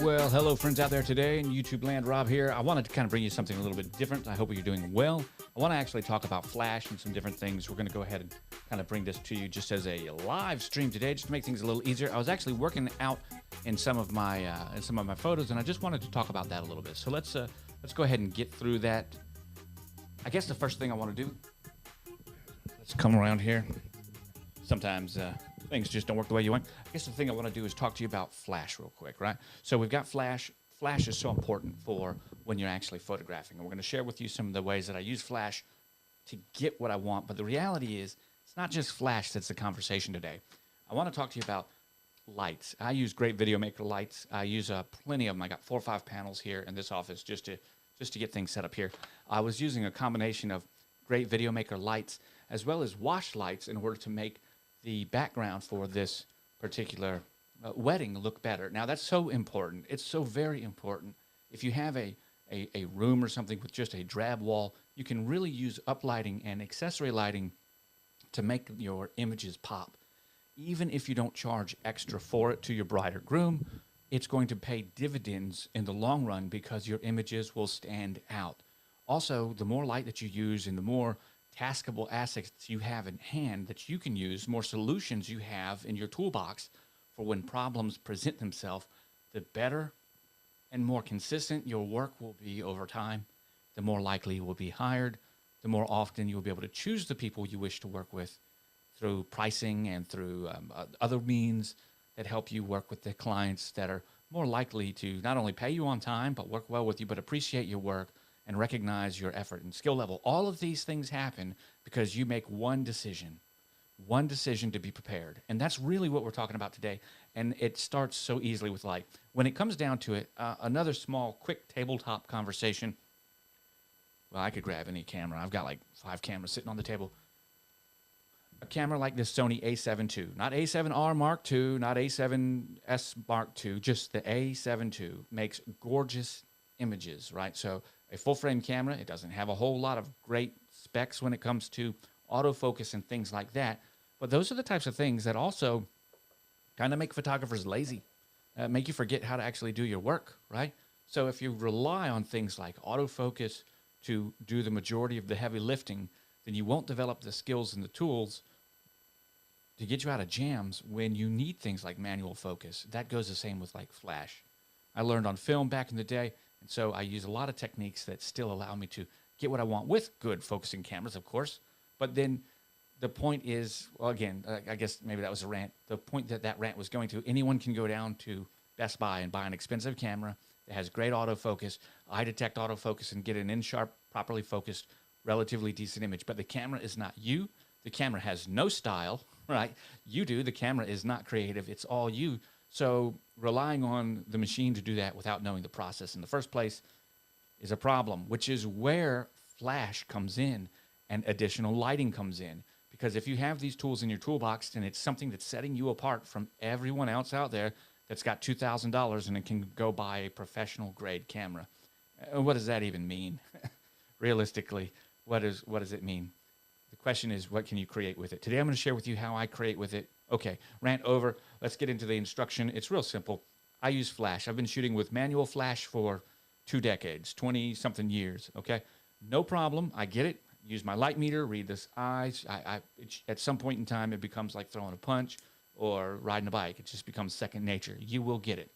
Well, hello, friends out there today in YouTube land. Rob here. I wanted to kind of bring you something a little bit different. I hope you're doing well. I want to actually talk about Flash and some different things. We're going to go ahead and kind of bring this to you just as a live stream today, just to make things a little easier. I was actually working out in some of my photos, and I just wanted to talk about that a little bit. So let's go ahead and get through that. I guess the first thing I want to do, let's come around here. Sometimes things just don't work the way you want. I guess the thing I want to do is talk to you about Flash real quick, right? So we've got Flash. Flash is so important for when you're actually photographing. And we're going to share with you some of the ways that I use Flash to get what I want. But the reality is, it's not just Flash that's the conversation today. I want to talk to you about lights. I use great Video Maker lights. I use plenty of them. I got 4 or 5 panels here in this office just to get things set up here. I was using a combination of great Video Maker lights as well as wash lights in order to make the background for this particular wedding look better. Now, that's so important. It's so very important. If you have a room or something with just a drab wall, you can really use uplighting and accessory lighting to make your images pop. Even if you don't charge extra for it to your bride or groom, it's going to pay dividends in the long run because your images will stand out. Also, the more light that you use and the more taskable assets you have in hand that you can use, more solutions you have in your toolbox for when problems present themselves, the better and more consistent your work will be over time, the more likely you will be hired, the more often you will be able to choose the people you wish to work with through pricing and through other means that help you work with the clients that are more likely to not only pay you on time, but work well with you, but appreciate your work and recognize your effort and skill level. All of these things happen because you make one decision to be prepared. And that's really what we're talking about today. And it starts so easily with light. When it comes down to it, another small, quick tabletop conversation. Well, I could grab any camera. I've got like 5 cameras sitting on the table. A camera like this Sony a7 II, not a7R Mark II, not a7S Mark II, just the a7 II makes gorgeous images, right? So a full frame camera, it doesn't have a whole lot of great specs when it comes to autofocus and things like that. But those are the types of things that also kind of make photographers lazy, make you forget how to actually do your work, right? So if you rely on things like autofocus to do the majority of the heavy lifting, then you won't develop the skills and the tools to get you out of jams when you need things like manual focus. That goes the same with like Flash. I learned on film back in the day, and so I use a lot of techniques that still allow me to get what I want with good focusing cameras, of course. But then the point is, well, again, I guess maybe that was a rant. The point that rant was going to, anyone can go down to Best Buy and buy an expensive camera that has great autofocus, eye detect autofocus, and get an in-sharp, properly focused, relatively decent image. But the camera is not you. The camera has no style, right? You do. The camera is not creative. It's all you. So relying on the machine to do that without knowing the process in the first place is a problem, which is where Flash comes in and additional lighting comes in. Because if you have these tools in your toolbox, then it's something that's setting you apart from everyone else out there that's got $2,000 and it can go buy a professional grade camera. What does that even mean? Realistically, what does it mean? The question is, what can you create with it? Today I'm going to share with you how I create with it. Okay, rant over. Let's get into the instruction. It's real simple. I use Flash. I've been shooting with manual Flash for 2 decades, 20-something years, okay? No problem. I get it. Use my light meter, read this eyes. At some point in time, it becomes like throwing a punch or riding a bike. It just becomes second nature. You will get it.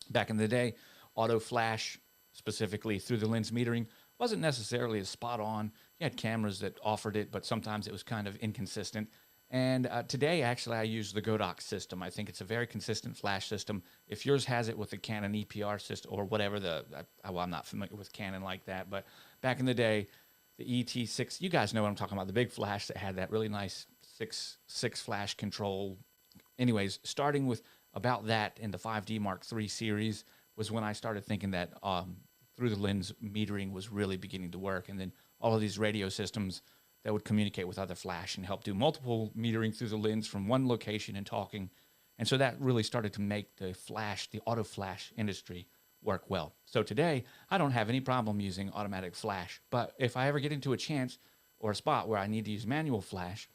Back in the day, auto Flash, specifically through the lens metering, wasn't necessarily as spot on. You had cameras that offered it, but sometimes it was kind of inconsistent. And today, actually, I use the Godox system. I think it's a very consistent Flash system. If yours has it with the Canon EPR system or whatever, well, I'm not familiar with Canon like that, but back in the day, the ET6, you guys know what I'm talking about, the big Flash that had that really nice six flash control. Anyways, starting with about that in the 5D Mark III series was when I started thinking that through the lens metering was really beginning to work. And then all of these radio systems that would communicate with other Flash and help do multiple metering through the lens from one location and talking. And so that really started to make the Flash, the auto Flash industry work well. So today, I don't have any problem using automatic Flash. But if I ever get into a chance or a spot where I need to use manual Flash,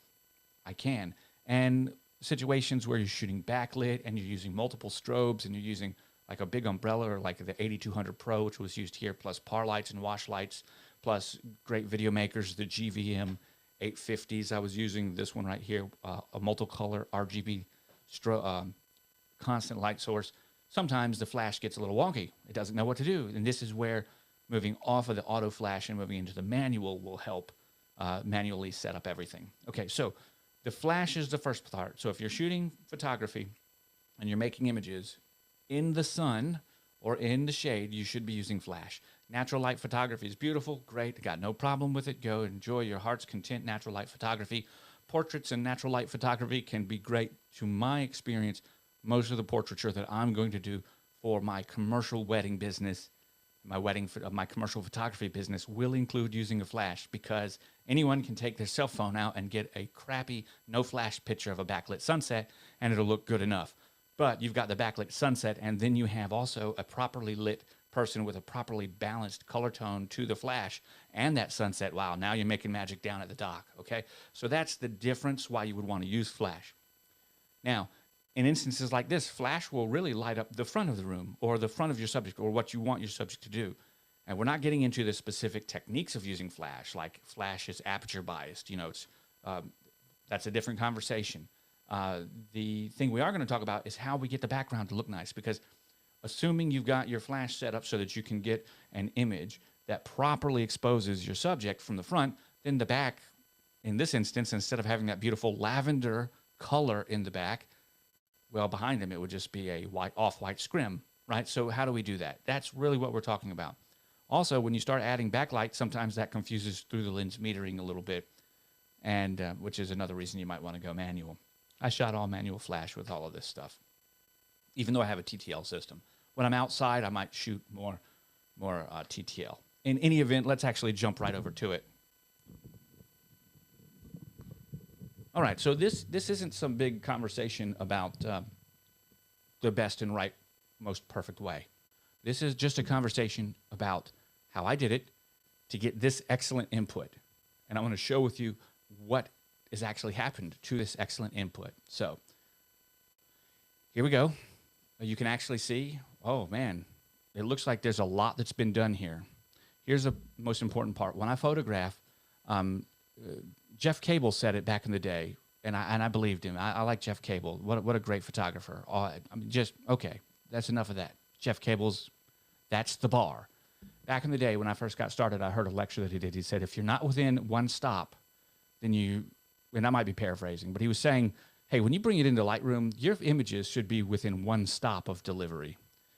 I can. And situations where you're shooting backlit and you're using multiple strobes and you're using like a big umbrella, or like the 8200 Pro, which was used here, plus par lights and wash lights, plus great video makers, the GVM 850s I was using, this one right here, a multicolor RGB constant light source. Sometimes the flash gets a little wonky. It doesn't know what to do. And this is where moving off of the auto flash and moving into the manual will help manually set up everything. Okay, so the flash is the first part. So if you're shooting photography and you're making images in the sun or in the shade, you should be using flash. Natural light photography is beautiful, great, got no problem with it. Go enjoy your heart's content natural light photography. Portraits and natural light photography can be great. To my experience, most of the portraiture that I'm going to do for my commercial wedding business, my commercial photography business, will include using a flash, because anyone can take their cell phone out and get a crappy no flash picture of a backlit sunset and it'll look good enough. But you've got the backlit sunset, and then you have also a properly lit person with a properly balanced color tone to the flash and that sunset. Wow, now you're making magic down at the dock, okay? So that's the difference why you would want to use flash. Now, in instances like this, flash will really light up the front of the room or the front of your subject or what you want your subject to do. And we're not getting into the specific techniques of using flash, like flash is aperture biased. You know, that's a different conversation. The thing we are going to talk about is how we get the background to look nice, because assuming you've got your flash set up so that you can get an image that properly exposes your subject from the front, then the back, in this instance, instead of having that beautiful lavender color in the back, well, behind him, it would just be a off-white scrim, right? So how do we do that? That's really what we're talking about. Also, when you start adding backlight, sometimes that confuses through the lens metering a little bit, and which is another reason you might want to go manual. I shot all manual flash with all of this stuff, even though I have a TTL system. When I'm outside, I might shoot more TTL. In any event, let's actually jump right over to it. All right, so this isn't some big conversation about the best and right, most perfect way. This is just a conversation about how I did it to get this excellent input. And I want to show with you what has actually happened to this excellent input. So here we go. You can actually see, oh man, it looks like there's a lot that's been done here. Here's the most important part. When I photograph, Jeff Cable said it back in the day, and I believed him. I like Jeff Cable. What a great photographer. I mean, just, okay, that's enough of that. Jeff Cable's, that's the bar. Back in the day when I first got started, I heard a lecture that he did. He said, if you're not within one stop, then you, and I might be paraphrasing, but he was saying, hey, when you bring it into Lightroom, your images should be within one stop of delivery.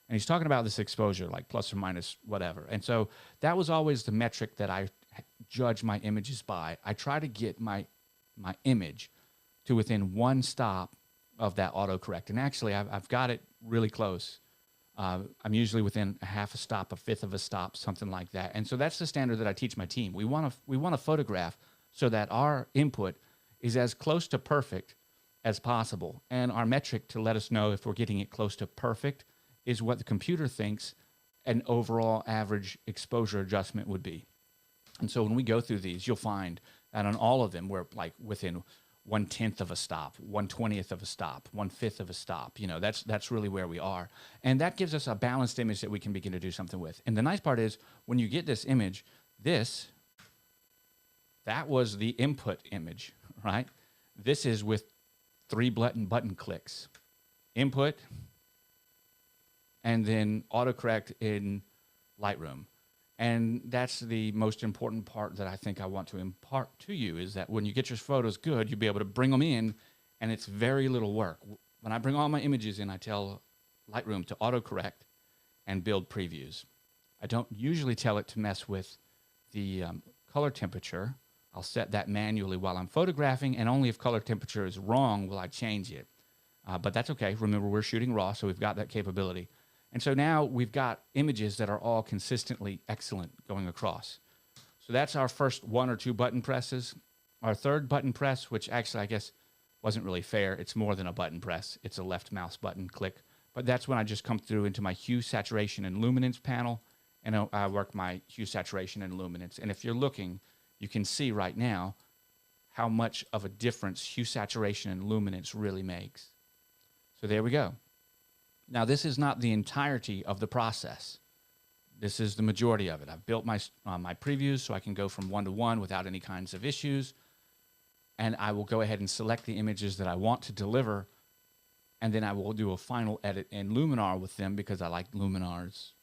And he's talking about this exposure, like plus or minus whatever. And so that was always the metric that I judge my images by. I try to get my image to within one stop of that autocorrect. And actually, I've got it really close. I'm usually within a half a stop, a fifth of a stop, something like that. And so that's the standard that I teach my team. We want to photograph so that our input is as close to perfect as possible. And our metric to let us know if we're getting it close to perfect is what the computer thinks an overall average exposure adjustment would be. And so when we go through these, you'll find that on all of them, we're like within 1/10 of a stop, 1/20th of a stop, 1/5 of a stop. You know, that's really where we are. And that gives us a balanced image that we can begin to do something with. And the nice part is when you get this image, that was the input image, right? This is with 3 button clicks. Input, and then autocorrect in Lightroom. And that's the most important part that I think I want to impart to you, is that when you get your photos good, you'll be able to bring them in, and it's very little work. When I bring all my images in, I tell Lightroom to autocorrect and build previews. I don't usually tell it to mess with the color temperature. I'll set that manually while I'm photographing, and only if color temperature is wrong will I change it. But that's okay. Remember, we're shooting raw, so we've got that capability. And so now we've got images that are all consistently excellent going across. So that's our first 1 or 2 button presses. Our third button press, which actually I guess wasn't really fair. It's more than a button press. It's a left mouse button click. But that's when I just come through into my hue, saturation, and luminance panel, and I work my hue, saturation, and luminance. And if you're looking, you can see right now how much of a difference hue, saturation, and luminance really makes. So there we go. Now, this is not the entirety of the process. This is the majority of it. I've built my previews so I can go from 1 to 1 without any kinds of issues. And I will go ahead and select the images that I want to deliver. And then I will do a final edit in Luminar with them because I like Luminar's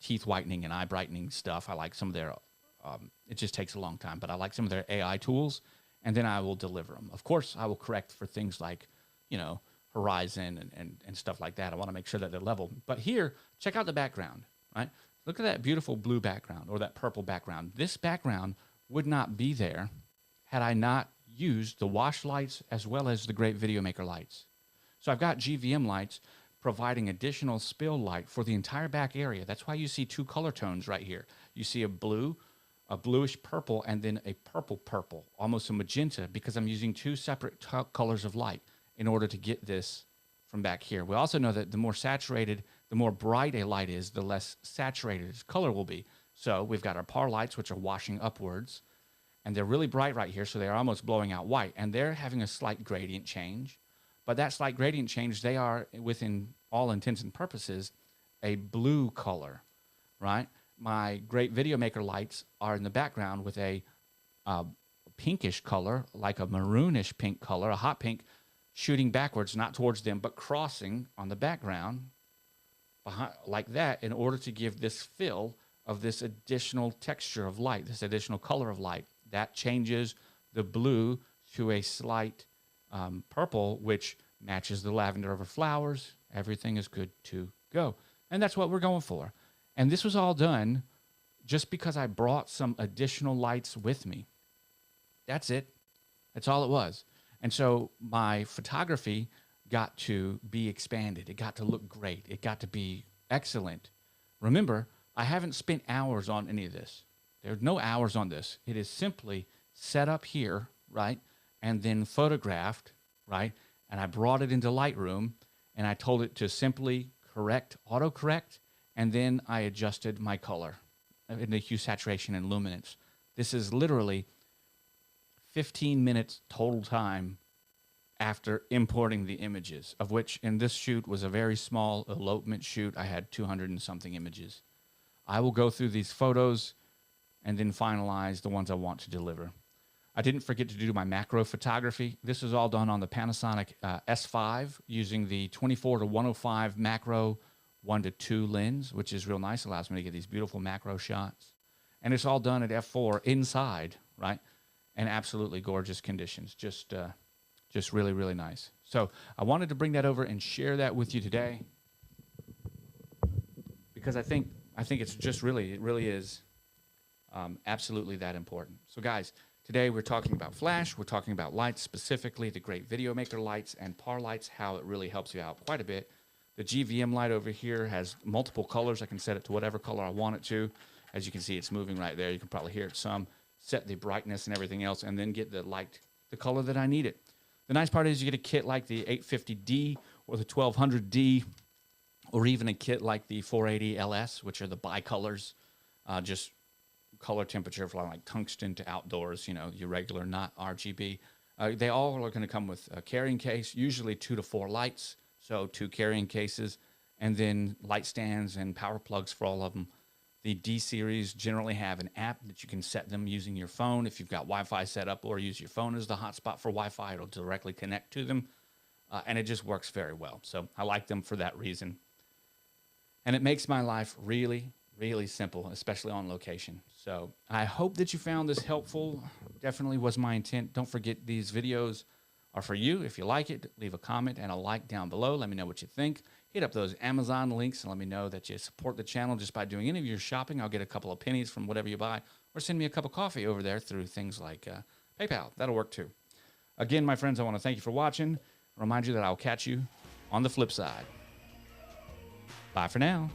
teeth whitening and eye brightening stuff. I like some of their, it just takes a long time, but I like some of their AI tools. And then I will deliver them. Of course, I will correct for things like, you know, horizon and stuff like that. I want to make sure that they're level. But here, check out the background, right? Look at that beautiful blue background or that purple background. This background would not be there had I not used the wash lights as well as the great Video Maker lights. So I've got GVM lights providing additional spill light for the entire back area. That's why you see 2 color tones right here. You see a blue, a bluish purple, and then a purple, almost a magenta, because I'm using 2 separate colors of light in order to get this from back here. We also know that the more saturated, the more bright a light is, the less saturated its color will be. So we've got our par lights, which are washing upwards, and they're really bright right here, so they're almost blowing out white, and they're having a slight gradient change. But that slight gradient change, they are, within all intents and purposes, a blue color, right? My great Video Maker lights are in the background with a pinkish color, like a maroonish pink color, a hot pink, shooting backwards, not towards them, but crossing on the background behind, like that, in order to give this fill of this additional texture of light, this additional color of light. That changes the blue to a slight purple, which matches the lavender over flowers. Everything is good to go. And that's what we're going for. And this was all done just because I brought some additional lights with me. That's it. That's all it was. And so my photography got to be expanded. It got to look great. It got to be excellent. Remember, I haven't spent hours on any of this. There's no hours on this. It is simply set up here, right? And then photographed, right? And I brought it into Lightroom and I told it to simply correct, autocorrect, and then I adjusted my color in the hue, saturation, and luminance. This is literally 15 minutes total time after importing the images, of which in this shoot was a very small elopement shoot. I had 200 and something images. I will go through these photos and then finalize the ones I want to deliver. I didn't forget to do my macro photography. This is all done on the Panasonic S5 using the 24 to 105 macro 1:2 lens, which is real nice. Allows me to get these beautiful macro shots. And it's all done at f4 inside, right? And absolutely gorgeous conditions. Just really, really nice. So I wanted to bring that over and share that with you today because I think it's just really, it really is absolutely that important. So guys, today we're talking about flash, we're talking about lights, specifically the great Video Maker lights and par lights, how it really helps you out quite a bit. The GVM light over here has multiple colors. I can set it to whatever color I want it to. As you can see, it's moving right there. You can probably hear it some. Set the brightness and everything else, and then get the light, the color that I need it. The nice part is you get a kit like the 850D or the 1200D, or even a kit like the 480 LS, which are the bicolors, just color temperature from like tungsten to outdoors, you know, your regular, not RGB. They all are going to come with a carrying case, usually 2 to 4 lights, so 2 carrying cases, and then light stands and power plugs for all of them. The D series generally have an app that you can set them using your phone. If you've got Wi-Fi set up, or use your phone as the hotspot for Wi-Fi, it'll directly connect to them, and it just works very well. So I like them for that reason. And it makes my life really, really simple, especially on location. So I hope that you found this helpful. Definitely was my intent. Don't forget, these videos are for you. If you like it, leave a comment and a like down below. Let me know what you think. Hit up those Amazon links and let me know that you support the channel just by doing any of your shopping. I'll get a couple of pennies from whatever you buy, or send me a cup of coffee over there through things like PayPal. That'll work too. Again, my friends, I want to thank you for watching. Remind you that I'll catch you on the flip side. Bye for now.